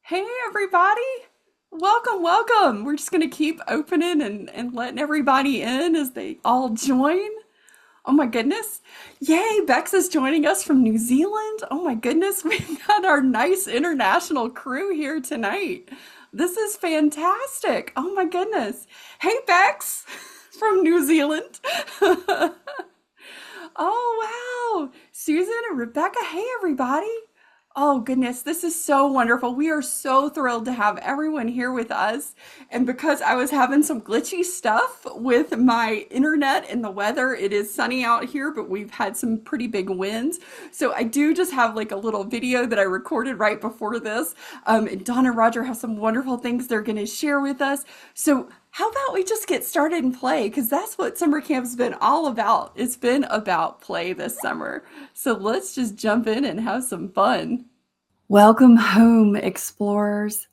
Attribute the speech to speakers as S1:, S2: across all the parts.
S1: Hey, everybody. Welcome, welcome. We're just going to keep opening and letting everybody in as they all join. Oh my goodness. Yay, Bex is joining us from New Zealand. Oh my goodness, we've got our nice international crew here tonight. This is fantastic. Oh my goodness. Hey, Bex from New Zealand. Oh, wow. Susan and Rebecca. Hey, everybody. Oh, goodness. This is so wonderful. We are so thrilled to have everyone here with us. And because I was having some glitchy stuff with my internet and the weather, it is sunny out here, but we've had some pretty big winds. So I do just have like a little video that I recorded right before this. And Don and Roger have some wonderful things they're going to share with us. So how about we just get started and play? Because that's what summer camp's been all about. It's been about play this summer. So let's just jump in and have some fun. Welcome home, explorers.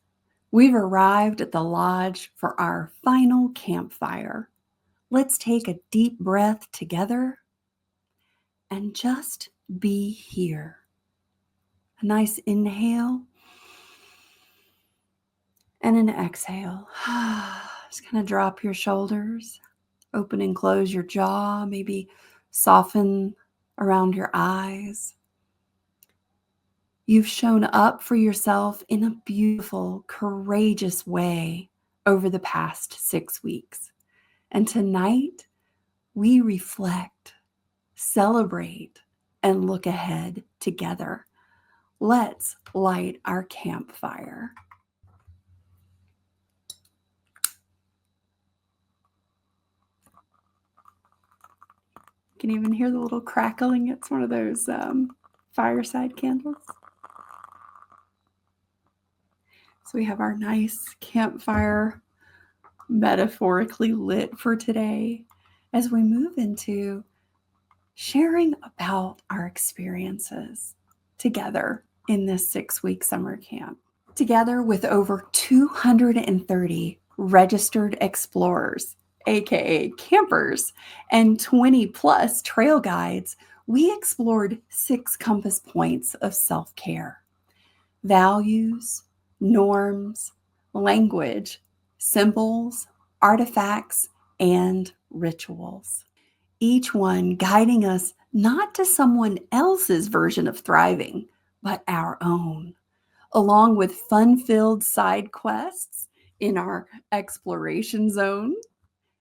S1: We've arrived at the lodge for our final campfire. Let's take a deep breath together and just be here. A nice inhale and an exhale. Just kind of drop your shoulders, open and close your jaw, maybe soften around your eyes. You've shown up for yourself in a beautiful, courageous way over the past 6 weeks. And tonight, we reflect, celebrate, and look ahead together. Let's light our campfire. You can even hear the little crackling. It's one of those fireside candles. So we have our nice campfire metaphorically lit for today as we move into sharing about our experiences together in this 6-week summer camp. Together with over 230 registered explorers, aka campers, and 20 plus trail guides, we explored 6 compass points of self-care: values, norms, language, symbols, artifacts, and rituals. Each one guiding us not to someone else's version of thriving, but our own, along with fun-filled side quests in our exploration zone.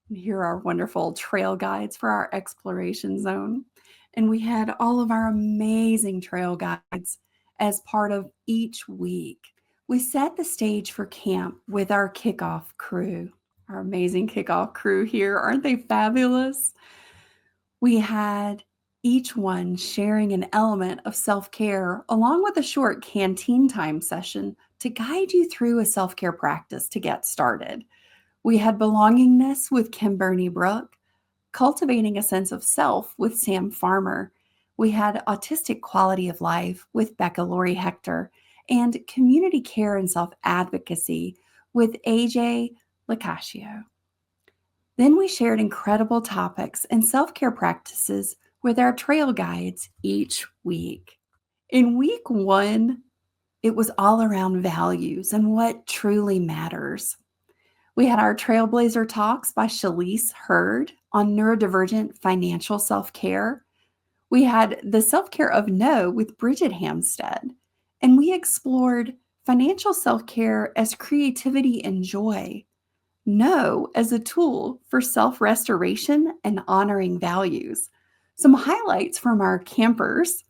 S1: And here are wonderful trail guides for our exploration zone. And we had all of our amazing trail guides as part of each week. We set the stage for camp with our kickoff crew, our amazing kickoff crew here. Aren't they fabulous? We had each one sharing an element of self-care along with a short canteen time session to guide you through a self-care practice to get started. We had belongingness with Kim Burney Brook, cultivating a sense of self with Sam Farmer. We had autistic quality of life with Becca Lori Hector, and community care and self-advocacy with AJ Lacascio. Then we shared incredible topics and self-care practices with our trail guides each week. In week 1, it was all around values and what truly matters. We had our Trailblazer Talks by Shalise Hurd on neurodivergent financial self-care. We had the self-care of no with Bridget Hamstead, and we explored financial self-care as creativity and joy, no as a tool for self-restoration and honoring values. Some highlights from our campers: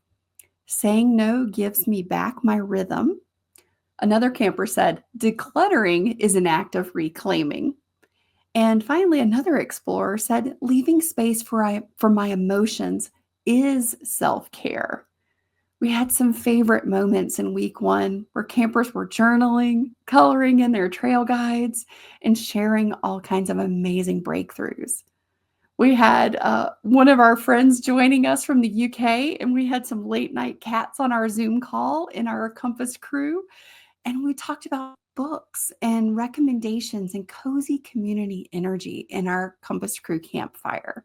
S1: saying no gives me back my rhythm. Another camper said, decluttering is an act of reclaiming. And finally, another explorer said, leaving space for my emotions is self-care. We had some favorite moments in week 1 where campers were journaling, coloring in their trail guides, and sharing all kinds of amazing breakthroughs. We had one of our friends joining us from the UK, and we had some late night cats on our Zoom call in our Compass crew. And we talked about books and recommendations and cozy community energy in our Compass Crew campfire.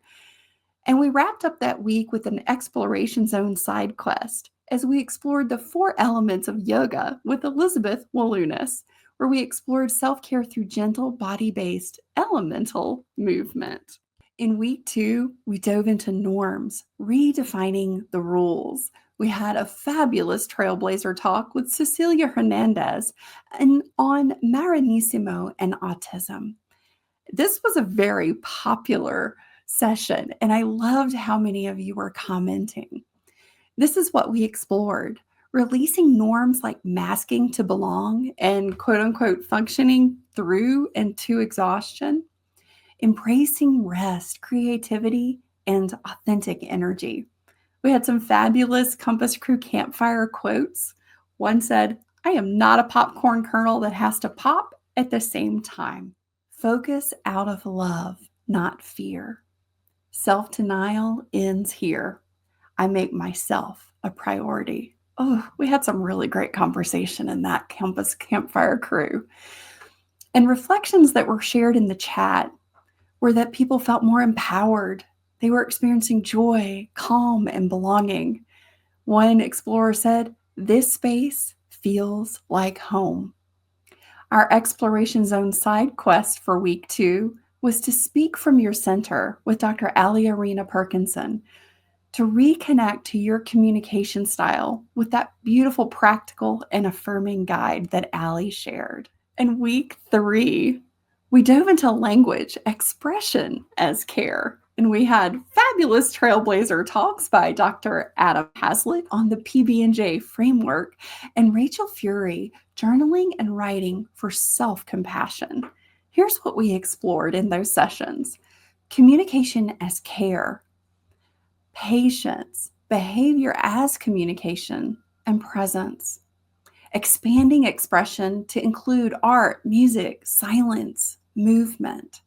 S1: And we wrapped up that week with an exploration zone side quest as we explored the 4 elements of yoga with Elizabeth Walunas, where we explored self-care through gentle body-based elemental movement. In week 2, we dove into norms, redefining the rules. We had a fabulous trailblazer talk with Cecilia Hernandez on Maranissimo and autism. This was a very popular session, and I loved how many of you were commenting. This is what we explored, releasing norms like masking to belong and quote unquote functioning through and to exhaustion, embracing rest, creativity, and authentic energy. We had some fabulous Compass Crew Campfire quotes. One said, "I am not a popcorn kernel that has to pop at the same time." Focus out of love, not fear. Self-denial ends here. I make myself a priority. Oh, we had some really great conversation in that Compass Campfire Crew. And reflections that were shared in the chat were that people felt more empowered. They were experiencing joy, calm, and belonging. One explorer said, "This space feels like home." Our Exploration Zone side quest for week 2 was to speak from your center with Dr. Ali Arena Perkinson, to reconnect to your communication style with that beautiful, practical, and affirming guide that Ali shared. In week 3, we dove into language expression as care, and we had fabulous trailblazer talks by Dr. Adam Hazlitt on the PB&J framework and Rachel Fury, journaling and writing for self-compassion. Here's what we explored in those sessions: communication as care, patience, behavior as communication, and presence. Expanding expression to include art, music, silence, movement.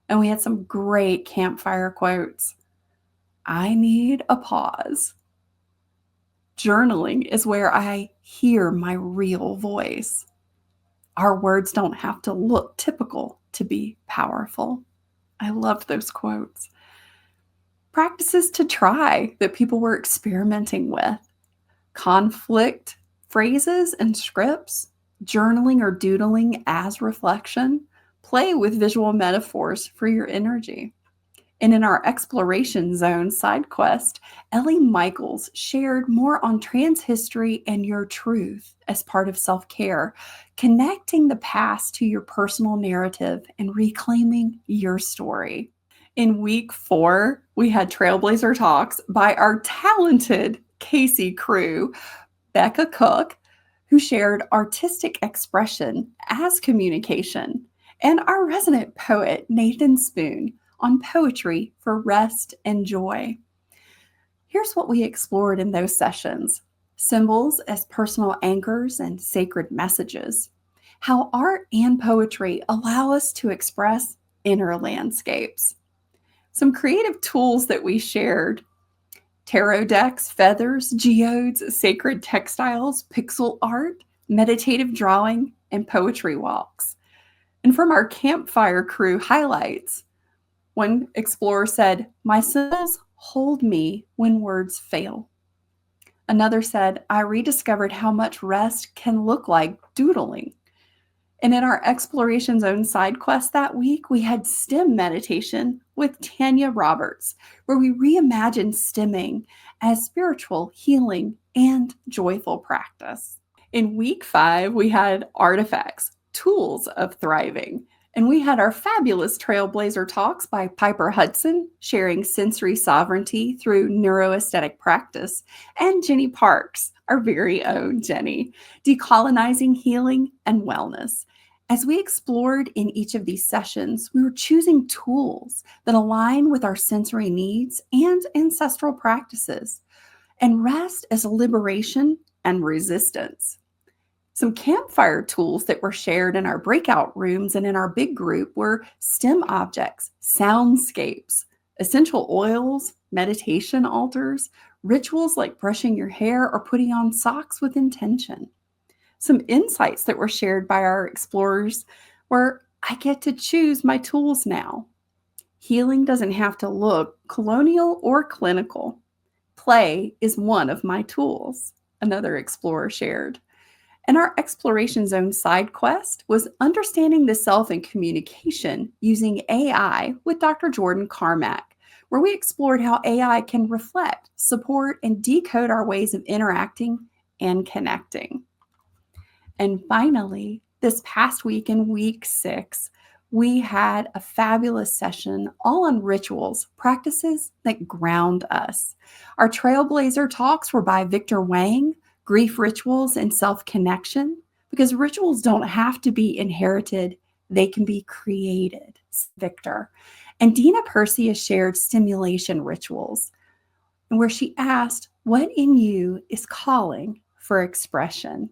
S1: And we had some great campfire quotes. I need a pause. Journaling is where I hear my real voice. Our words don't have to look typical to be powerful. I loved those quotes. Practices to try that people were experimenting with: conflict phrases and scripts, journaling or doodling as reflection, play with visual metaphors for your energy. And in our Exploration Zone side quest, Ellie Michaels shared more on trans history and your truth as part of self-care, connecting the past to your personal narrative and reclaiming your story. In week 4, we had Trailblazer Talks by our talented CASY crew, Becca Cook, who shared artistic expression as communication, and our resident poet, Nathan Spoon, on poetry for rest and joy. Here's what we explored in those sessions: symbols as personal anchors and sacred messages, how art and poetry allow us to express inner landscapes. Some creative tools that we shared: tarot decks, feathers, geodes, sacred textiles, pixel art, meditative drawing, and poetry walks. And from our Campfire Crew highlights, one explorer said, "My symbols hold me when words fail." Another said, "I rediscovered how much rest can look like doodling." And in our Exploration Zone side quest that week, we had STIM meditation with Tanya Roberts, where we reimagined stimming as spiritual, healing, and joyful practice. In week 5, we had artifacts, tools of thriving. And we had our fabulous Trailblazer Talks by Piper Hudson, sharing sensory sovereignty through neuroaesthetic practice, and Jenny Parks, our very own Jenny, decolonizing healing and wellness. As we explored in each of these sessions, we were choosing tools that align with our sensory needs and ancestral practices, and rest as a liberation and resistance. Some campfire tools that were shared in our breakout rooms and in our big group were STIM objects, soundscapes, essential oils, meditation altars, rituals like brushing your hair or putting on socks with intention. Some insights that were shared by our explorers were, I get to choose my tools now. Healing doesn't have to look colonial or clinical. Play is one of my tools. another explorer shared. And our exploration zone side quest was understanding the self and communication using AI with Dr. Jordan Carmack, where we explored how AI can reflect, support, and decode our ways of interacting and connecting. And finally, this past week in week 6, we had a fabulous session all on rituals, practices that ground us. Our trailblazer talks were by Victor Wang, Grief Rituals and Self Connection, because rituals don't have to be inherited, they can be created. Victor. And Dina Percy has shared stimulation rituals, where she asked, what in you is calling for expression?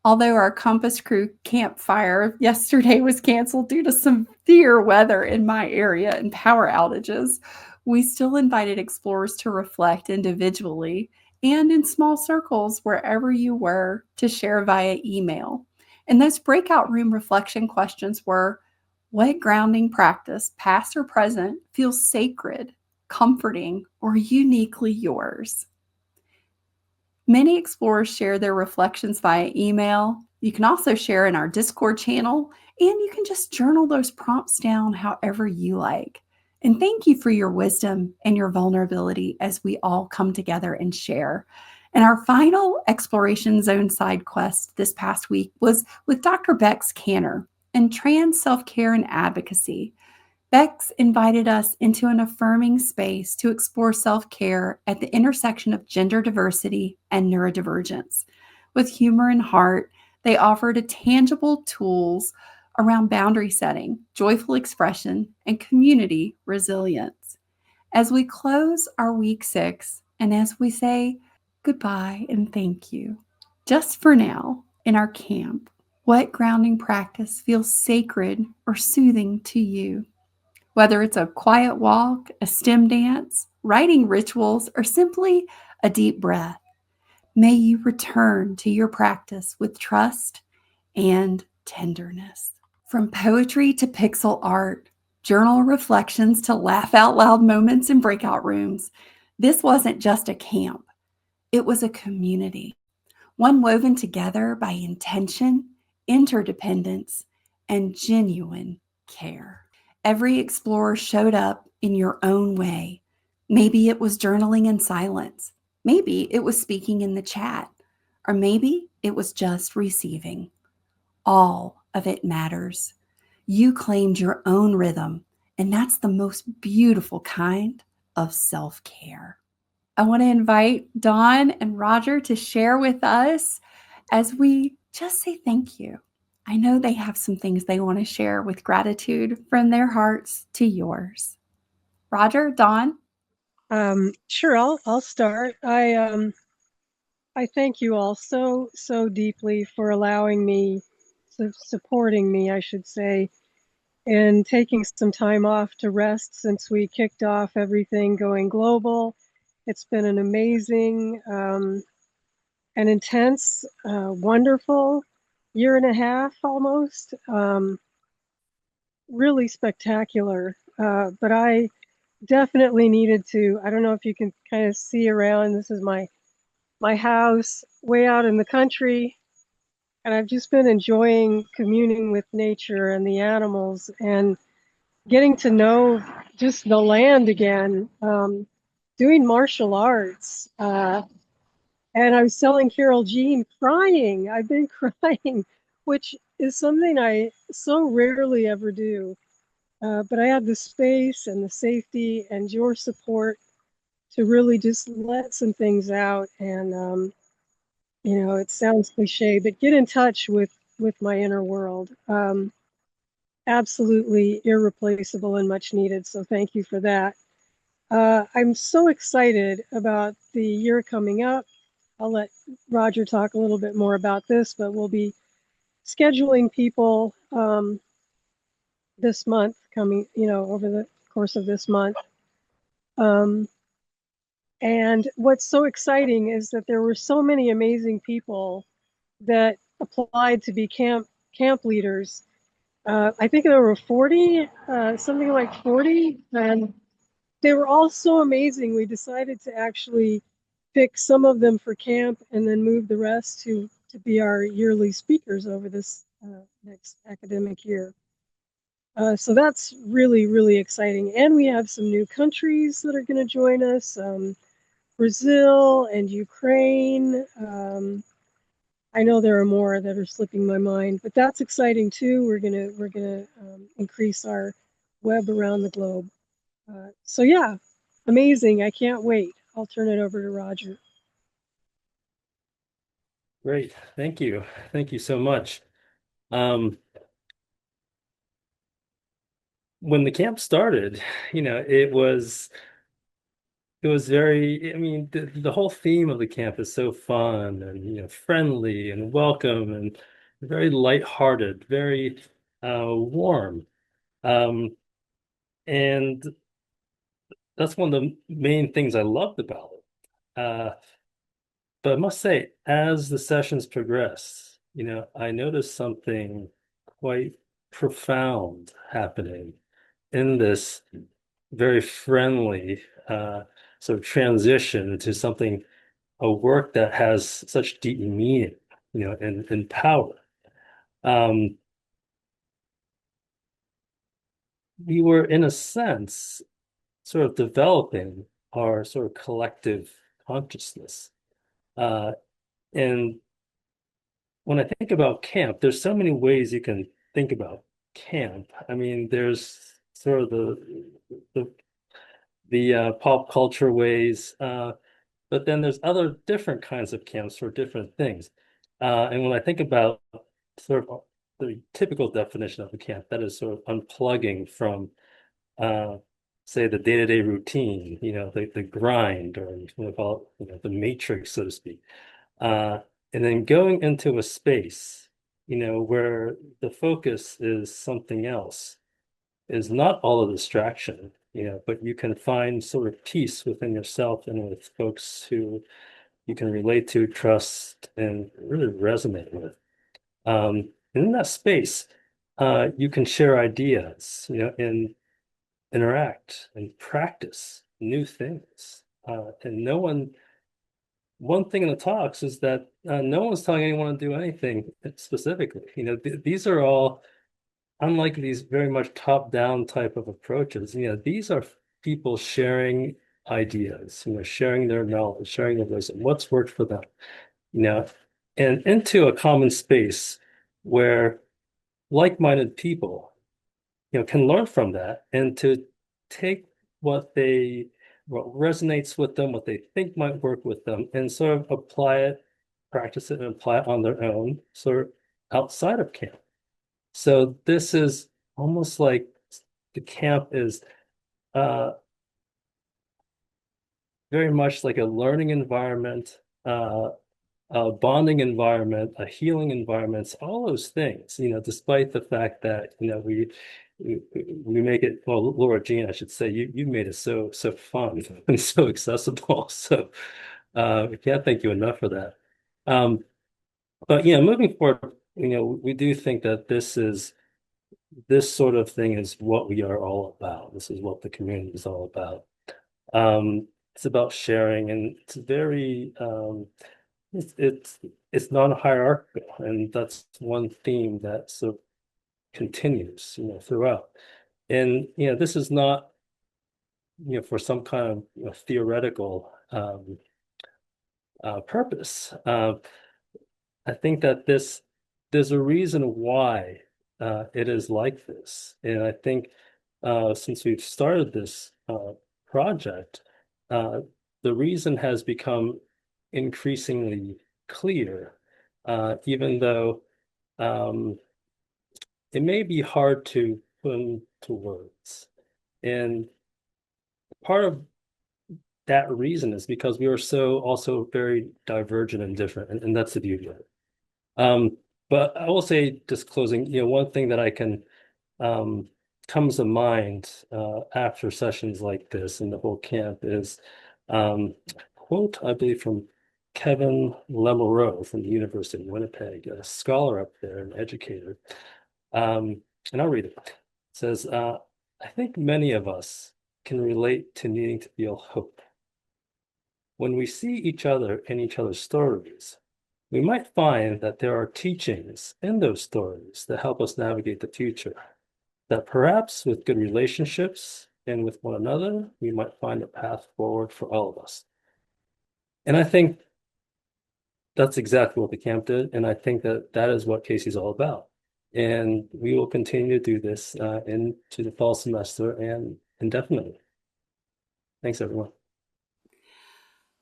S1: Although our Compass Crew campfire yesterday was canceled due to severe weather in my area and power outages, we still invited explorers to reflect individually and in small circles wherever you were to share via email. And those breakout room reflection questions were, what grounding practice, past or present, feels sacred, comforting, or uniquely yours? Many explorers share their reflections via email. You can also share in our Discord channel, and you can just journal those prompts down however you like. And thank you for your wisdom and your vulnerability as we all come together and share. And our final exploration zone side quest this past week was with Dr. Bex Canner and trans self-care and advocacy. Bex invited us into an affirming space to explore self-care at the intersection of gender diversity and neurodivergence. With humor and heart, they offered tangible tools around boundary setting, joyful expression, and community resilience. As we close our week 6, and as we say goodbye and thank you, just for now in our camp, what grounding practice feels sacred or soothing to you? Whether it's a quiet walk, a STIM dance, writing rituals, or simply a deep breath, may you return to your practice with trust and tenderness. From poetry to pixel art, journal reflections to laugh out loud moments in breakout rooms, this wasn't just a camp, it was a community, one woven together by intention, interdependence, and genuine care. Every explorer showed up in your own way. Maybe it was journaling in silence. Maybe it was speaking in the chat. Or maybe it was just receiving. All of it matters. You claimed your own rhythm, and that's the most beautiful kind of self-care. I want to invite Dawn and Roger to share with us as we just say thank you. I know they have some things they want to share with gratitude from their hearts to yours. Roger, Dawn?
S2: Sure, I'll start. I thank you all so deeply for allowing me, supporting me, I should say, and taking some time off to rest since we kicked off everything going global. It's been an amazing and intense, wonderful year and a half almost. Really spectacular. But I definitely needed to, I don't know if you can kind of see around, this is my house way out in the country, and I've just been enjoying communing with nature and the animals and getting to know just the land again, doing martial arts. And I was telling Carol Jean, crying. I've been crying, which is something I so rarely ever do. But I had the space and the safety and your support to really just let some things out. And, you know, it sounds cliche, but get in touch with my inner world. Absolutely irreplaceable and much needed. So thank you for that. I'm so excited about the year coming up. I'll let Roger talk a little bit more about this, but we'll be scheduling people this month coming, you know, over the course of this month. And what's so exciting is that there were so many amazing people that applied to be camp leaders. I think there were 40, something like 40, and they were all so amazing. We decided to actually pick some of them for camp and then move the rest to be our yearly speakers over this next academic year. So that's really, really exciting. And we have some new countries that are going to join us, Brazil and Ukraine. I know there are more that are slipping my mind, but that's exciting too. We're gonna increase our web around the globe. So yeah, amazing. I can't wait. I'll turn it over to Roger.
S3: Great. Thank you. Thank you so much. Um, when the camp started, it was very, I mean, the whole theme of the camp is so fun and, friendly and welcome and very lighthearted, very warm. Um, and that's one of the main things I loved about it. But I must say, as the sessions progressed, I noticed something quite profound happening in this very friendly sort of transition to something, a work that has such deep meaning, and power. Um, we were, in a sense, sort of developing our sort of collective consciousness. Uh, and when I think about camp, there's so many ways you can think about camp. I mean, there's sort of the pop culture ways, but then there's other different kinds of camps for different things. And when I think about sort of the typical definition of a camp, that is sort of unplugging from, uh, say, the day-to-day routine, the grind, or call it, the matrix, so to speak. Uh, and then going into a space, where the focus is something else, is not all a distraction, but you can find sort of peace within yourself and with folks who you can relate to, trust, and really resonate with. And in that space, you can share ideas, and interact and practice new things. And one thing in the talks is that no one's telling anyone to do anything specifically. These are all, unlike these very much top-down type of approaches, these are people sharing ideas, sharing their knowledge, sharing their wisdom, what's worked for them, you know, and into a common space where like-minded people, can learn from that and to take what resonates with them, what they think might work with them, and sort of apply it, practice it, and apply it on their own, sort of outside of camp. So this is almost like the camp is uh, very much like a learning environment, a bonding environment, a healing environment, all those things, despite the fact that, we make it, well, Laura Jean, I should say, you made it so fun and so accessible. So we can't thank you enough for that. But moving forward, we do think that this sort of thing is what we are all about. This is what the community is all about. It's about sharing, and it's very it's it's non-hierarchical, and that's one theme that sort of continues, throughout. And this is not, for some kind of theoretical purpose. I think that there's a reason why it is like this, and I think since we've started this project, uh, the reason has become increasingly clear, even though it may be hard to put into words. And part of that reason is because we are so also very divergent and different, and that's the beauty of it. But I will say, just closing, one thing that I can comes to mind after sessions like this and the whole camp is quote, I believe, from Kevin Lemoreau from the University of Winnipeg, a scholar up there, an educator. And I'll read it. It says, I think many of us can relate to needing to feel hope. When we see each other in each other's stories, we might find that there are teachings in those stories that help us navigate the future. That perhaps with good relationships and with one another, we might find a path forward for all of us. And I think that's exactly what the camp did. And I think that that is what CASY's all about. And we will continue to do this into the fall semester and indefinitely. Thanks, everyone.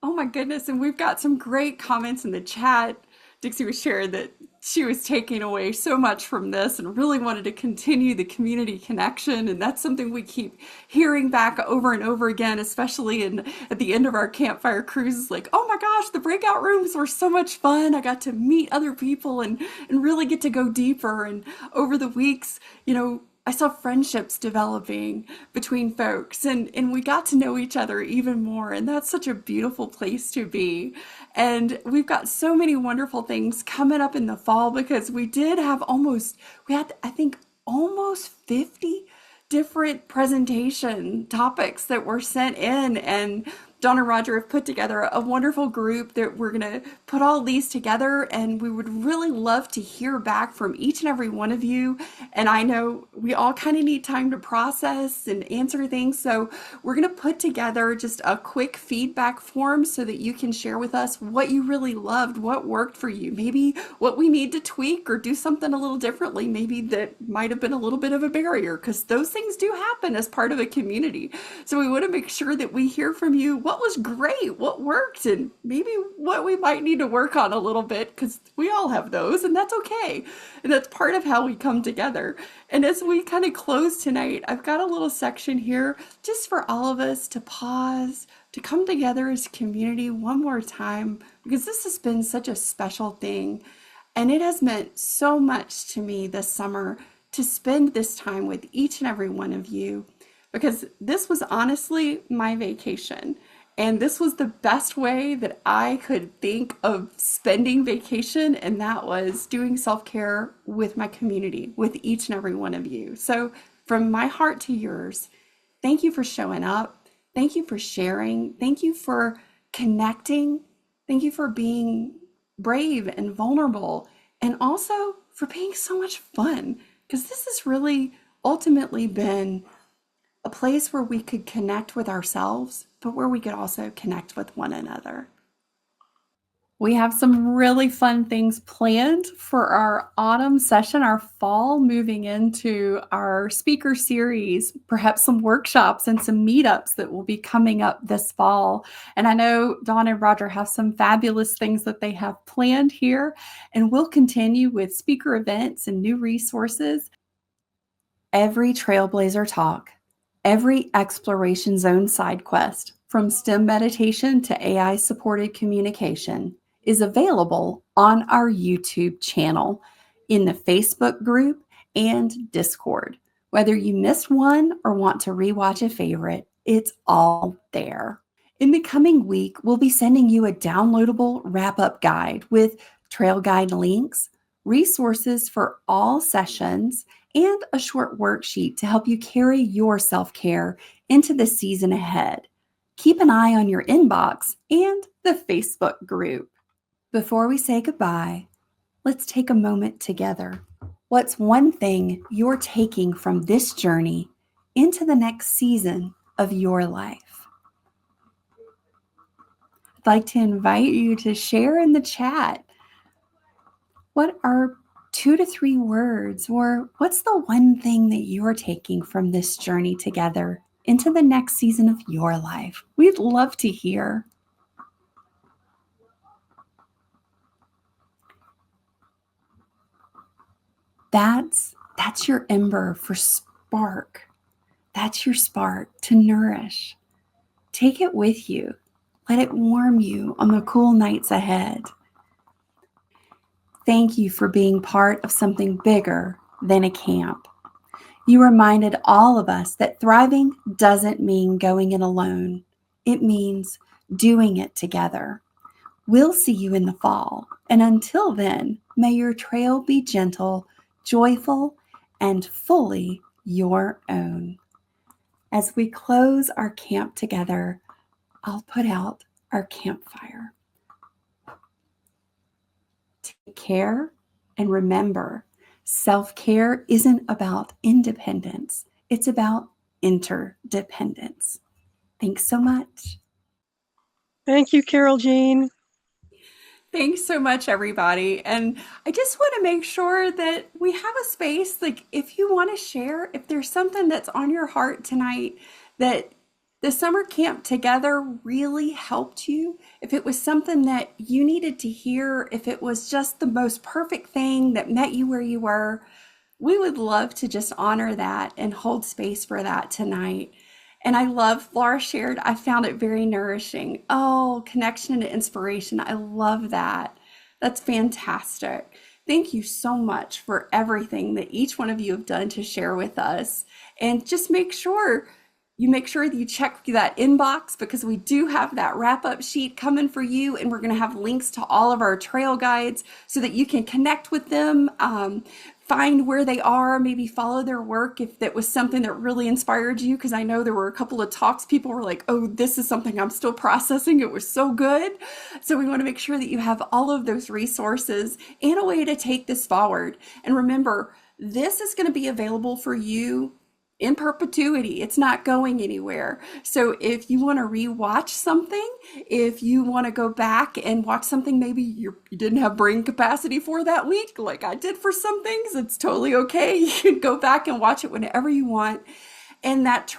S1: Oh my goodness. And we've got some great comments in the chat. Dixie was sharing that she was taking away so much from this and really wanted to continue the community connection. And that's something we keep hearing back over and over again, especially at the end of our campfire cruises. Like, oh my gosh, the breakout rooms were so much fun. I got to meet other people and really get to go deeper. And over the weeks, I saw friendships developing between folks and we got to know each other even more. And that's such a beautiful place to be. And we've got so many wonderful things coming up in the fall because we had, I think, almost 50 different presentation topics that were sent in. And Don and Roger have put together a wonderful group that we're going to put all these together, and we would really love to hear back from each and every one of you. And I know we all kind of need time to process and answer things, so we're going to put together just a quick feedback form so that you can share with us what you really loved, what worked for you, maybe what we need to tweak or do something a little differently, maybe that might have been a little bit of a barrier, because those things do happen as part of a community. So we want to make sure that we hear from you what was great, what worked, and maybe what we might need to work on a little bit, because we all have those, and that's okay. And that's part of how we come together. And as we kind of close tonight, I've got a little section here just for all of us to pause, to come together as a community one more time, because this has been such a special thing. And it has meant so much to me this summer to spend this time with each and every one of you, because this was honestly my vacation. And this was the best way that I could think of spending vacation, and that was doing self care with my community, with each and every one of you. So, from my heart to yours, thank you for showing up. Thank you for sharing. Thank you for connecting. Thank you for being brave and vulnerable, and also for being so much fun, because this has really ultimately been a place where we could connect with ourselves, but where we could also connect with one another. We have some really fun things planned for our autumn session, our fall, moving into our speaker series, perhaps some workshops and some meetups that will be coming up this fall. And I know Dawn and Roger have some fabulous things that they have planned here, and we'll continue with speaker events and new resources. Every Trailblazer talk, every Exploration Zone side quest, from STIM meditation to AI supported communication, is available on our YouTube channel, in the Facebook group, and Discord. Whether you missed one or want to rewatch a favorite, it's all there. In the coming week, we'll be sending you a downloadable wrap-up guide with trail guide links, resources for all sessions, and a short worksheet to help you carry your self-care into the season ahead. Keep an eye on your inbox and the Facebook group. Before we say goodbye, let's take a moment together. What's one thing you're taking from this journey into the next season of your life? I'd like to invite you to share in the chat. What are 2 to 3 words, or what's the one thing that you're taking from this journey together into the next season of your life? We'd love to hear. That's your ember for spark. That's your spark to nourish. Take it with you. Let it warm you on the cool nights ahead. Thank you for being part of something bigger than a camp. You reminded all of us that thriving doesn't mean going it alone. It means doing it together. We'll see you in the fall. And until then, may your trail be gentle, joyful, and fully your own. As we close our camp together, I'll put out our campfire. Take care and remember, self-care isn't about independence. It's about interdependence. Thanks so much.
S2: Thank you, Carol Jean.
S1: Thanks so much, everybody. And I just want to make sure that we have a space. Like, if you want to share, if there's something that's on your heart tonight that the summer camp together really helped you, if it was something that you needed to hear, if it was just the most perfect thing that met you where you were, we would love to just honor that and hold space for that tonight. And I love Laura shared, I found it very nourishing. Oh, connection and inspiration. I love that. That's fantastic. Thank you so much for everything that each one of you have done to share with us. And just make sure that you check that inbox because we do have that wrap up sheet coming for you. And we're going to have links to all of our trail guides so that you can connect with them, find where they are, maybe follow their work if that was something that really inspired you. Because I know there were a couple of talks, people were like, oh, this is something I'm still processing. It was so good. So we want to make sure that you have all of those resources and a way to take this forward. And remember, this is going to be available for you in perpetuity. It's not going anywhere. So if you want to rewatch something, if you want to go back and watch something maybe you didn't have brain capacity for that week, like I did for some things, it's totally okay. You can go back and watch it whenever you want. And that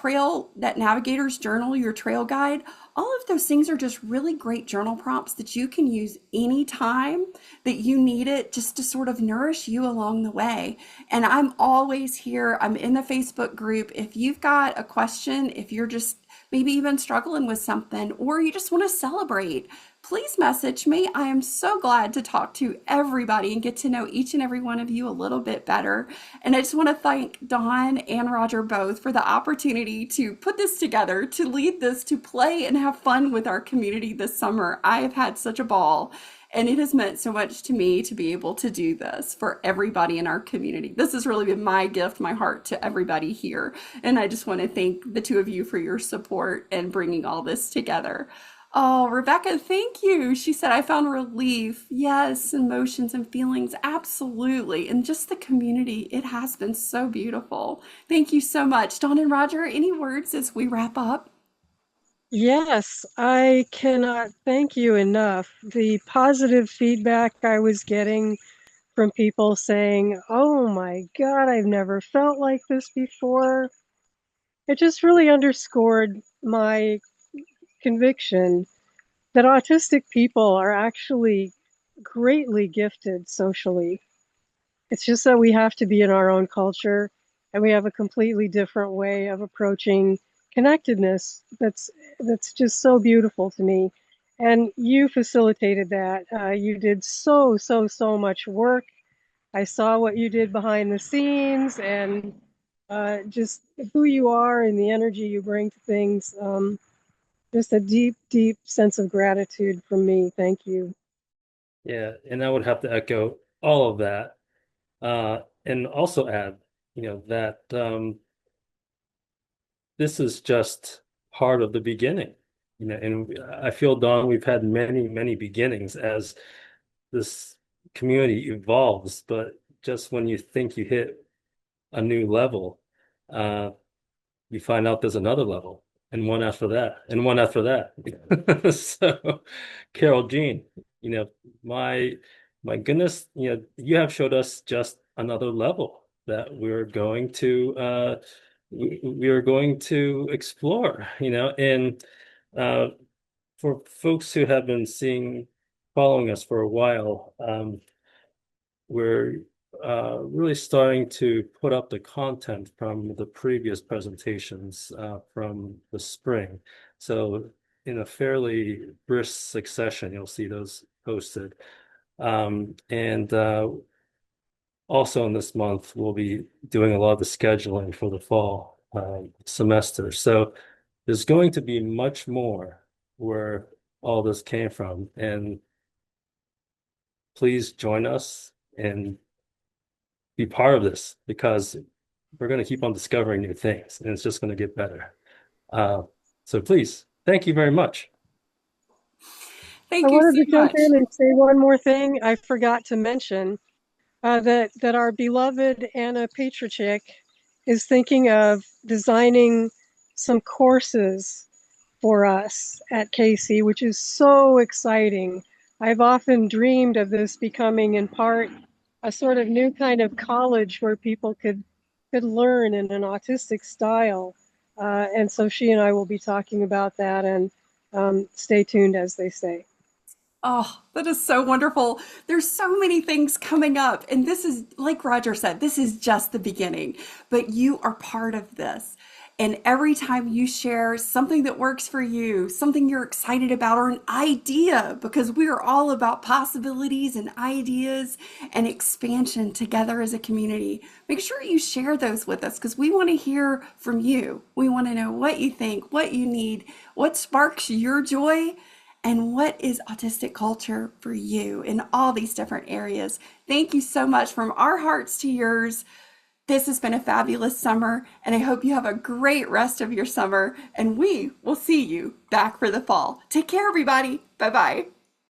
S1: navigator's journal, your trail guide, all of those things are just really great journal prompts that you can use anytime that you need it just to sort of nourish you along the way. And I'm always here. I'm in the Facebook group. If you've got a question, if you're just maybe even struggling with something, or you just want to celebrate, please message me. I am so glad to talk to everybody and get to know each and every one of you a little bit better. And I just want to thank Dawn and Roger both for the opportunity to put this together, to lead this, to play and have fun with our community this summer. I have had such a ball. And it has meant so much to me to be able to do this for everybody in our community. This has really been my gift, my heart to everybody here. And I just want to thank the two of you for your support and bringing all this together. Oh, Rebecca, thank you. She said, I found relief. Yes, emotions and feelings. Absolutely. And just the community, it has been so beautiful. Thank you so much. Dawn and Roger, any words as we wrap up?
S2: Yes, I cannot thank you enough. The positive feedback I was getting from people saying, oh my God, I've never felt like this before. It just really underscored my conviction that autistic people are actually greatly gifted socially. It's just that we have to be in our own culture and we have a completely different way of approaching connectedness that's just so beautiful to me. And you facilitated that. You did so much work. I saw what you did behind the scenes and just who you are and the energy you bring to things. Just a deep sense of gratitude from me. Thank you.
S3: Yeah, and I would have to echo all of that. And also add, that this is just part of the beginning. And I feel, Don, we've had many beginnings as this community evolves, but just when you think you hit a new level, uh, you find out there's another level and one after that and one after that. So, Carol Jean, you know, my my goodness, you have showed us just another level that we are going to explore, and uh, for folks who have been following us for a while, we're really starting to put up the content from the previous presentations from the spring. So in a fairly brisk succession, you'll see those posted. And also in this month, we'll be doing a lot of the scheduling for the fall semester. So there's going to be much more where all this came from. And please join us and be part of this because we're going to keep on discovering new things and it's just going to get better. Uh, so please, thank you very much.
S2: I
S1: Thank you
S2: wanted
S1: so
S2: to jump
S1: much.
S2: in and say one more thing I forgot to mention. That our beloved Anna Petrachik is thinking of designing some courses for us at CASY, which is so exciting. I've often dreamed of this becoming in part a sort of new kind of college where people could learn in an autistic style. And so she and I will be talking about that, and stay tuned, as they say.
S1: Oh, that is so wonderful. There's so many things coming up. And this is, like Roger said, this is just the beginning, but you are part of this. And every time you share something that works for you, something you're excited about, or an idea, because we are all about possibilities and ideas and expansion together as a community, make sure you share those with us because we want to hear from you. We want to know what you think, what you need, what sparks your joy, and what is autistic culture for you in all these different areas. Thank you so much from our hearts to yours. This has been a fabulous summer, and I hope you have a great rest of your summer. And we will see you back for the fall. Take care, everybody. Bye bye.